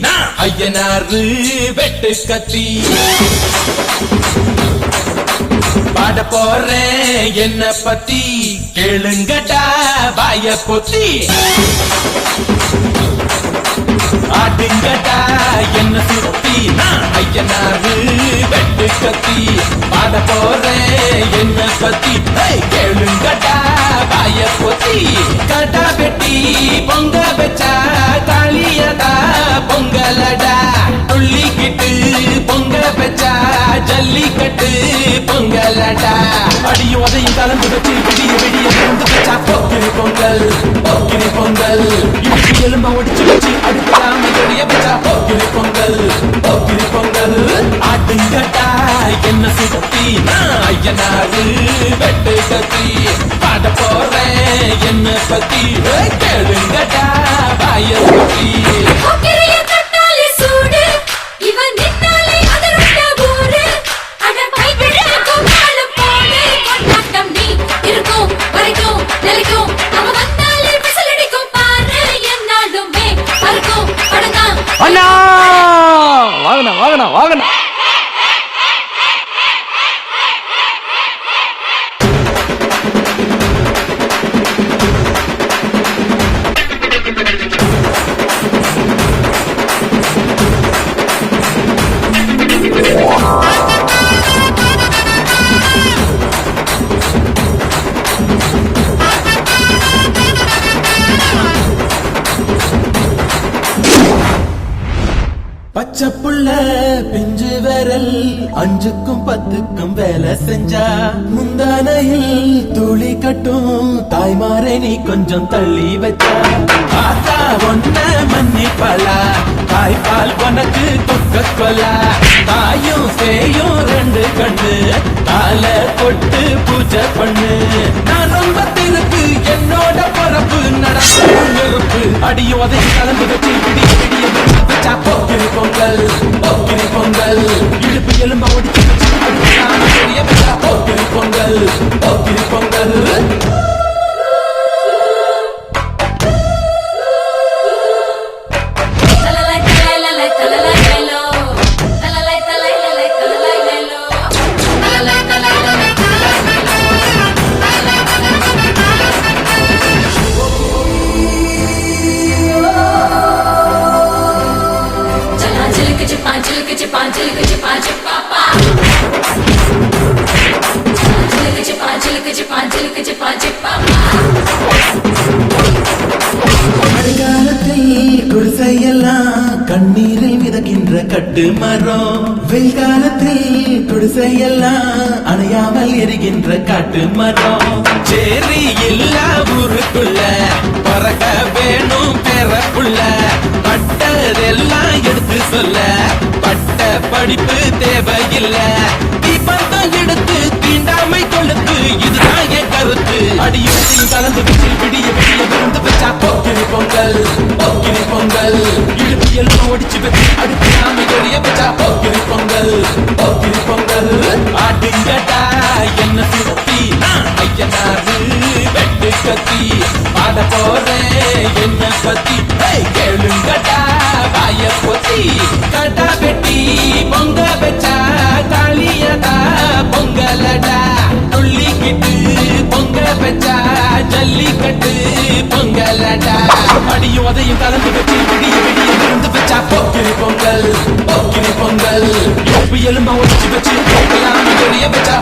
நான் ஐயனாரு வெட்டு கத்தி பாட போறேன் என்ன பத்தி கேளுங்கடா வாய பொத்தி ஆடுங்கடா என்ன சுத்தி நான் ஐயனாரு வெட்டு கத்தி பாட போறேன் என்ன பத்தி கேளுங்கடா வாய பொத்தி கடா வெட்டி பொங்க வச்சா காளியதா பொங்கலடா துள்ளிக்கிட்டு பொங்க வச்சா ஜல்லிக்கட்டு பொங்கலடா அடியும் அதையும் கலந்து வச்சு விடிய விடிய வந்து வச்சா போக்கிரி பொங்கல் போக்கிரி பொங்கல் இடுப்பு எலும்ப ஒடிச்சு வச்சு அடுப்படாம எரிய வச்சா போக்கிரி பொங்கல் போக்கிரி பொங்கல் ஆட்டுங்கட்டா என்ன சுத்தி நான் ஐயனாரு வெட்டு கத்தி பாட போறேன் என்ன பத்தி கேளுங்கட்டா வாய பத்தி அண்ணா வாங்கண்ணா வாங்கண்ணா வாங்கண்ணா பச்சை புள்ள பிஞ்சு விரல் 5க்கும் 10க்கும் வேலை செஞ்சா முந்தானையில் துளி கட்டும் தாய்மாரை நீ கொஞ்சம் தள்ளி வச்சா ஆத்தா ஒன்ன மன்னிப்பலா தாய்பால் உனக்கு கொக்க கொலா தாயும் சேயும் 2 கண்ணு கால கொட்டு பூஜை பண்ணு நான் ரொம்ப திருப்பு என்னோட பரப்பு நடப்பு அடியும் அதை கலந்து வச்சு விடிய விடிய வச்சா போக்கிரி பொங்கல் போக்கிரி பொங்கல் இடுப்பு எலும்ப ஒடிச்சு வச்சு பெரிய வச்சா போக்கிரி பொங்கல் போக்கிரி பொங்கல் குடிசையெல்லாம் கண்ணீரில் மிதக்கின்ற கட்டு மரம் வெயில் காலத்தில் குடிசையெல்லாம் அணையாமல் எரிகின்ற காட்டு மரம் சேரி இல்லா ஊருக்குள்ள பறக்க வேணும் பெறப்புள்ள பட்டதெல்லாம் எடுத்து சொல்ல பட்ட படிப்பு தேவையில்லை தீபந்தம் எடுத்து தீண்டாமை கொளுத்து இதுதான் என் கருத்து அடியும் கலந்து வச்சு விடிய விடிய விருந்து வச்சா போக்கிரி பொங்கல் போக்கிரி பொங்கல் இடுப்பு எலும்ப ஒடிச்சு வச்சு அடுப்படாம எரிய வச்சா போக்கிரி பொங்கல் போக்கிரி பொங்கல் ஆட்டுங்கட்டா என்ன சுத்தி நான் ஐயனாரு வெட்டு கத்தி பாட போறேன் என்ன பத்தி கேளுங்கட்டா வாய பொத்தி கடா வெட்டி பொங்க வச்சா காளியதா பொங்கலடா துள்ளிக்கிட்டு பொங்க வச்சா ஜல்லிக்கட்டு பொங்கலடா அடியும் அதையும் கலந்து வச்சு விடிய விடிய விருந்து வச்சா போக்கிரி பொங்கல் போக்கிரி பொங்கல் இடுப்பு எலும்ப ஒடிச்சு வச்சு பொங்கலாம எரிய வச்சா